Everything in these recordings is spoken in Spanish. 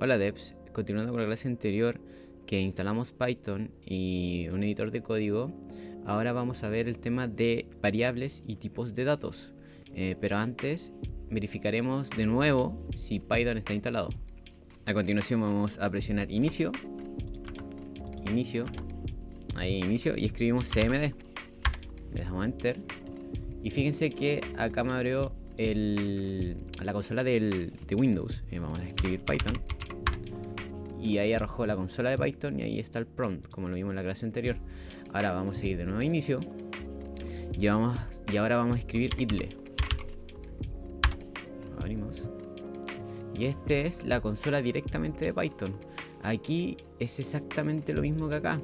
Hola devs, continuando con la clase anterior que instalamos Python y un editor de código, ahora vamos a ver el tema de variables y tipos de datos. Pero antes verificaremos de nuevo si Python está instalado. A continuación vamos a presionar inicio, ahí inicio, y escribimos cmd. Le damos enter y fíjense que acá me abrió la consola de Windows. Vamos a escribir Python. Y ahí arrojó la consola de Python y ahí está el prompt, como lo vimos en la clase anterior. Ahora vamos a ir de nuevo a inicio. Y ahora vamos a escribir idle. Abrimos. Y esta es la consola directamente de Python. Aquí es exactamente lo mismo que acá.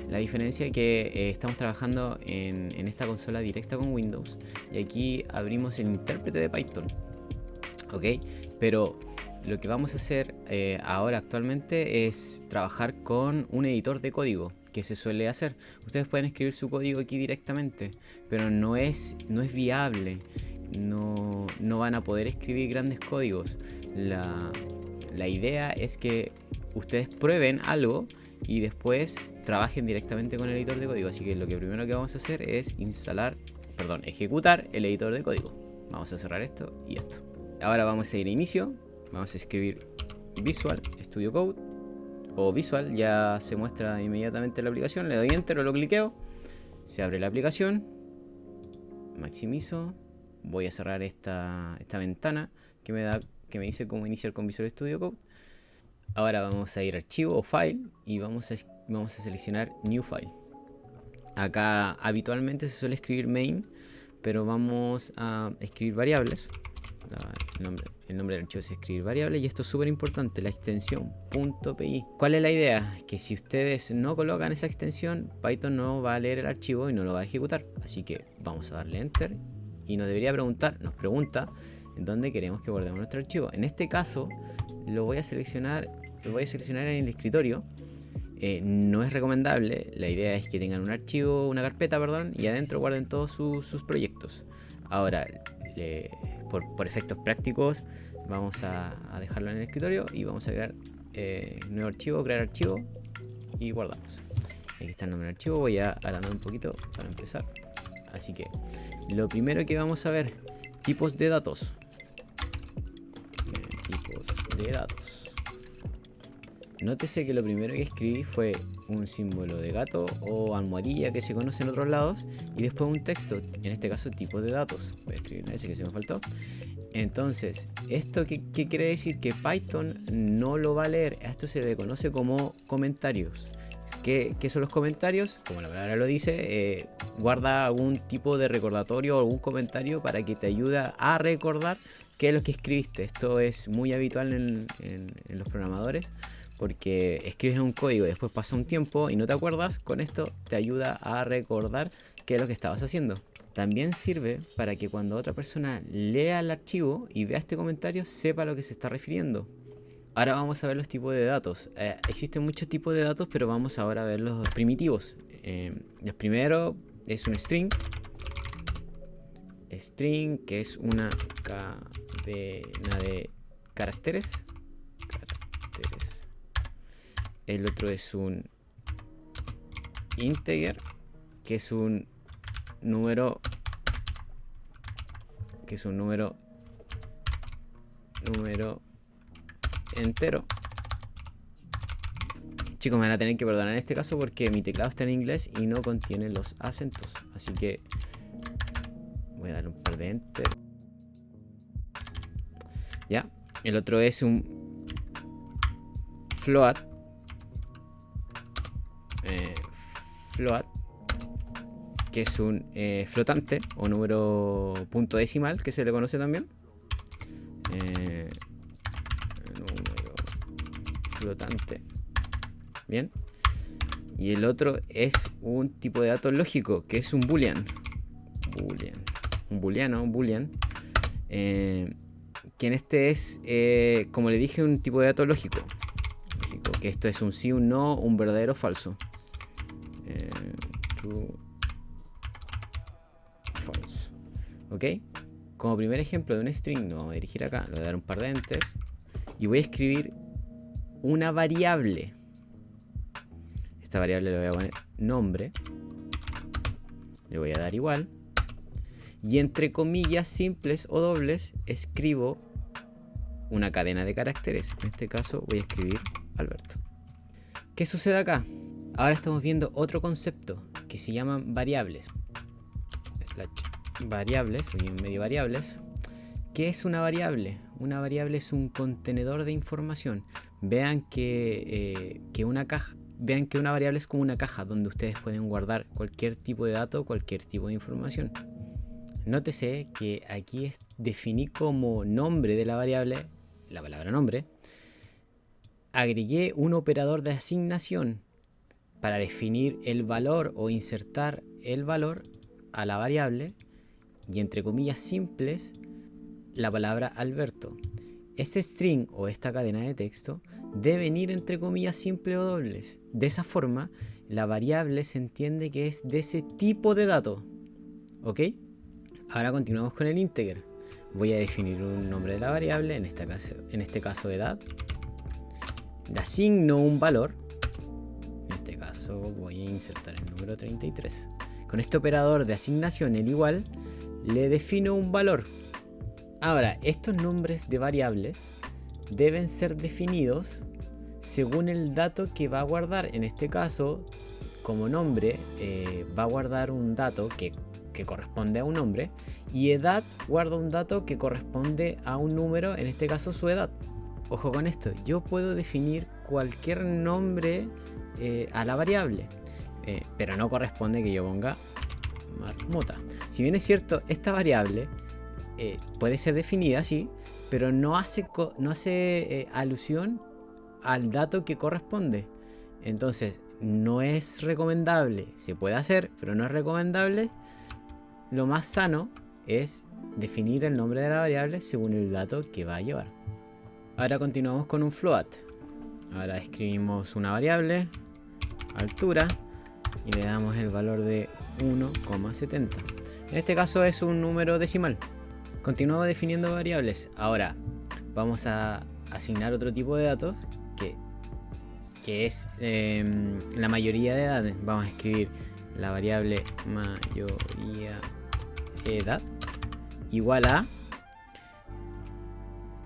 La diferencia es que estamos trabajando en esta consola directa con Windows. Y aquí abrimos el intérprete de Python. ¿Ok? Pero lo que vamos a hacer ahora actualmente es trabajar con un editor de código, que se suele hacer. Ustedes pueden escribir su código aquí directamente, pero no es viable. No van a poder escribir grandes códigos. La idea es que ustedes prueben algo y después trabajen directamente con el editor de código. Así que lo que primero que vamos a hacer es ejecutar el editor de código. Vamos a cerrar esto y esto. Ahora vamos a ir a inicio. Vamos a escribir Visual Studio Code o Visual, ya se muestra inmediatamente la aplicación. Le doy enter o lo cliqueo, se abre la aplicación, maximizo, voy a cerrar esta ventana que me dice cómo iniciar con Visual Studio Code. Ahora vamos a ir a archivo o file y vamos a seleccionar new file. Acá habitualmente se suele escribir main, pero vamos a escribir variables. El nombre del archivo es escribir variable y esto es súper importante, la extensión .py. ¿Cuál es la idea? Que si ustedes no colocan esa extensión, Python no va a leer el archivo y no lo va a ejecutar. Así que vamos a darle enter y nos pregunta en dónde queremos que guardemos nuestro archivo. En este caso lo voy a seleccionar en el escritorio. No es recomendable, la idea es que tengan una carpeta, y adentro guarden todos sus proyectos. Ahora, por efectos prácticos, vamos a dejarlo en el escritorio y vamos a crear nuevo archivo, crear archivo y guardamos. Aquí está el nombre del archivo, voy a agrandar un poquito para empezar. Así que lo primero que vamos a ver, tipos de datos. Nótese que lo primero que escribí fue un símbolo de gato o almohadilla que se conoce en otros lados y después un texto, en este caso tipo de datos. Voy a escribir ese que se me faltó. Entonces, ¿esto qué quiere decir? Que Python no lo va a leer. A esto se le conoce como comentarios. ¿Qué son los comentarios? Como la palabra lo dice, guarda algún tipo de recordatorio o algún comentario para que te ayude a recordar qué es lo que escribiste. Esto es muy habitual en los programadores, porque escribes un código y después pasa un tiempo y no te acuerdas. Con esto te ayuda a recordar qué es lo que estabas haciendo. También sirve para que cuando otra persona lea el archivo y vea este comentario sepa a lo que se está refiriendo. Ahora vamos a ver los tipos de datos. Existen muchos tipos de datos, pero vamos ahora a ver los primitivos. Los primeros es un string. String, que es una cadena de caracteres. El otro es un integer, que es un número entero. Chicos, me van a tener que perdonar en este caso porque mi teclado está en inglés y no contiene los acentos, así que voy a darle un par de enter. Ya, el otro es un float, que es un flotante o número punto decimal, que se le conoce también. Número flotante. Bien. Y el otro es un tipo de dato lógico, que es un boolean. Un boolean. Que en este es, como le dije, un tipo de dato lógico. Que esto es un sí, un no, un verdadero o falso. True, false. ¿Ok? Como primer ejemplo de un string, nos vamos a dirigir acá, le voy a dar un par de enters y voy a escribir una variable. Esta variable le voy a poner nombre. Le voy a dar igual. Y entre comillas simples o dobles escribo una cadena de caracteres. En este caso voy a escribir Alberto. ¿Qué sucede acá? Ahora estamos viendo otro concepto que se llaman variables. Variables, o en medio variables. ¿Qué es una variable? Una variable es un contenedor de información. Vean que una variable es como una caja donde ustedes pueden guardar cualquier tipo de dato, cualquier tipo de información. Nótese que aquí definí como nombre de la variable, la palabra nombre. Agregué un operador de asignación para definir el valor o insertar el valor a la variable. Y entre comillas simples, la palabra Alberto. Este string o esta cadena de texto deben ir entre comillas simples o dobles. De esa forma, la variable se entiende que es de ese tipo de dato. ¿Ok? Ahora continuamos con el integer. Voy a definir un nombre de la variable, en este caso edad. Le asigno un valor. En este caso voy a insertar el número 33. Con este operador de asignación, el igual, le defino un valor. Ahora, estos nombres de variables deben ser definidos según el dato que va a guardar. En este caso, como nombre, va a guardar un dato que corresponde a un nombre, y edad guarda un dato que corresponde a un número, en este caso su edad. Ojo con esto, yo puedo definir cualquier nombre a la variable, pero no corresponde que yo ponga marmota. Si bien es cierto, esta variable puede ser definida así, pero no hace alusión al dato que corresponde. Entonces no es recomendable. Se puede hacer, pero no es recomendable. Lo más sano es definir el nombre de la variable según el dato que va a llevar. Ahora continuamos con un float. Ahora escribimos una variable, altura, y le damos el valor de 1,70. En este caso es un número decimal. Continuamos definiendo variables. Ahora vamos a asignar otro tipo de datos que es la mayoría de edades. Vamos a escribir la variable mayoría edad igual a,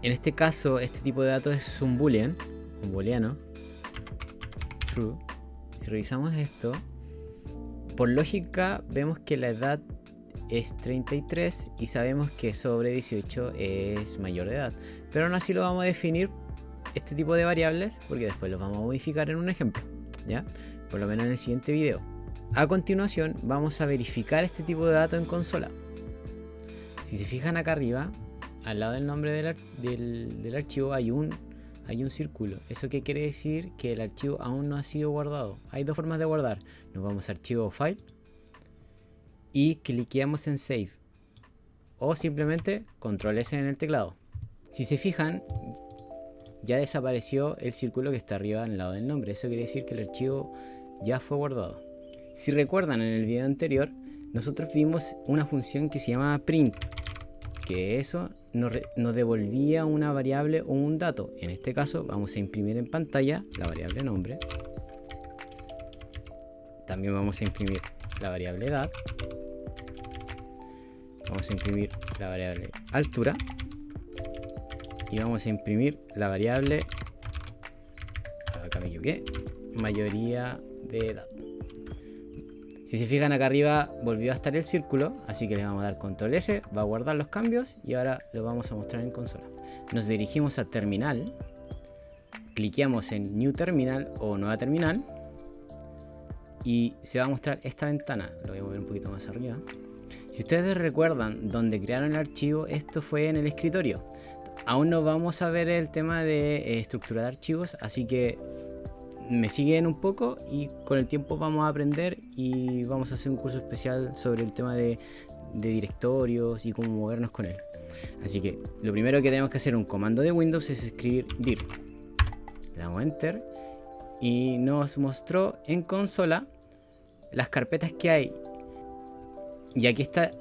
en este caso este tipo de datos es un booleano true. Si revisamos esto, por lógica vemos que la edad es 33 y sabemos que sobre 18 es mayor de edad, pero aún así lo vamos a definir este tipo de variables porque después los vamos a modificar en un ejemplo, ¿ya? Por lo menos en el siguiente video. A continuación vamos a verificar este tipo de datos en consola. Si se fijan acá arriba, al lado del nombre del archivo hay un círculo. ¿Eso qué quiere decir? Que el archivo aún no ha sido guardado. Hay dos formas de guardar. Nos vamos a archivo o file y cliqueamos en save, o simplemente control S en el teclado. Si se fijan, ya desapareció el círculo que está arriba al lado del nombre. Eso quiere decir que el archivo ya fue guardado. Si recuerdan, en el video anterior nosotros vimos una función que se llama print, que eso nos devolvía una variable o un dato. En este caso vamos a imprimir en pantalla la variable nombre. También vamos a imprimir la variable edad. Vamos a imprimir la variable altura. Y vamos a imprimir la variable, acá me equivoqué, mayoría de edad. Si se fijan acá arriba volvió a estar el círculo, así que le vamos a dar control S, va a guardar los cambios y ahora lo vamos a mostrar en consola. Nos dirigimos a terminal, cliqueamos en New Terminal o Nueva Terminal y se va a mostrar esta ventana. Lo voy a mover un poquito más arriba. Si ustedes recuerdan donde crearon el archivo, esto fue en el escritorio. Aún no vamos a ver el tema de estructura de archivos, así que me siguen un poco y con el tiempo vamos a aprender y vamos a hacer un curso especial sobre el tema de directorios y cómo movernos con él. Así que lo primero que tenemos que hacer un comando de Windows es escribir dir. Le damos enter y nos mostró en consola las carpetas que hay. Y aquí está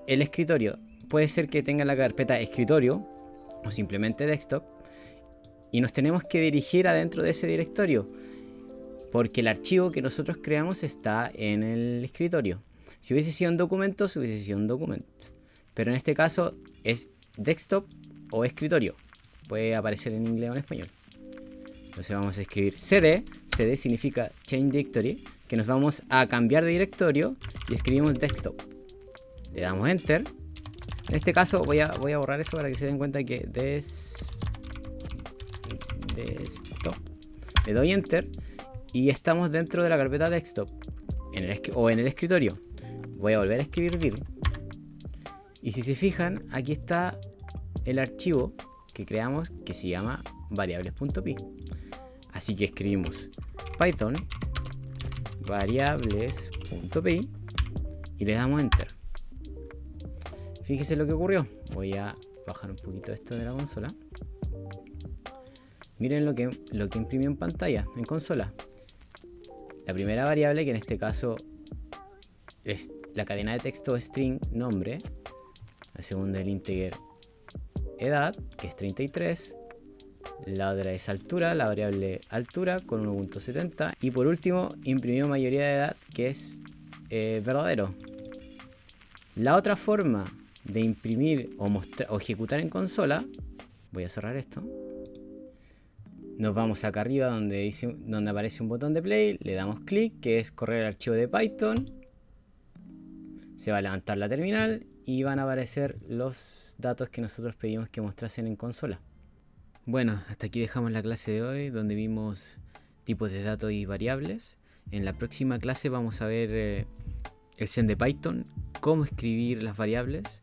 el escritorio. Puede ser que tenga la carpeta escritorio o simplemente desktop. y nos tenemos que dirigir adentro de ese directorio, porque el archivo que nosotros creamos está en el escritorio. Si hubiese sido un documento, se hubiese sido un documento. Pero en este caso es desktop o escritorio. Puede aparecer en inglés o en español. Entonces vamos a escribir cd. cd significa change directory, que nos vamos a cambiar de directorio y escribimos desktop. Le damos enter. En este caso voy a borrar eso para que se den cuenta que desktop. Le doy enter y estamos dentro de la carpeta desktop en el escritorio. Voy a volver a escribir dir. Y si se fijan, aquí está el archivo que creamos que se llama variables.py. Así que escribimos python variables.py y le damos enter. Fíjese lo que ocurrió. Voy a bajar un poquito esto de la consola. Miren lo que imprimió en pantalla, en consola. La primera variable, que en este caso es la cadena de texto string nombre. La segunda el integer edad, que es 33. La otra es altura, la variable altura con 1.70. Y por último imprimió mayoría de edad, que es verdadero. La otra forma de imprimir o ejecutar en consola, voy a cerrar esto. Nos vamos acá arriba donde aparece un botón de play, le damos clic, que es correr el archivo de Python. Se va a levantar la terminal y van a aparecer los datos que nosotros pedimos que mostrasen en consola. Bueno, hasta aquí dejamos la clase de hoy, donde vimos tipos de datos y variables. En la próxima clase vamos a ver el Zen de Python, cómo escribir las variables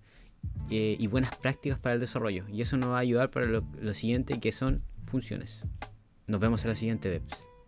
y buenas prácticas para el desarrollo. Y eso nos va a ayudar para lo siguiente, que son funciones. Nos vemos en la siguiente Devs.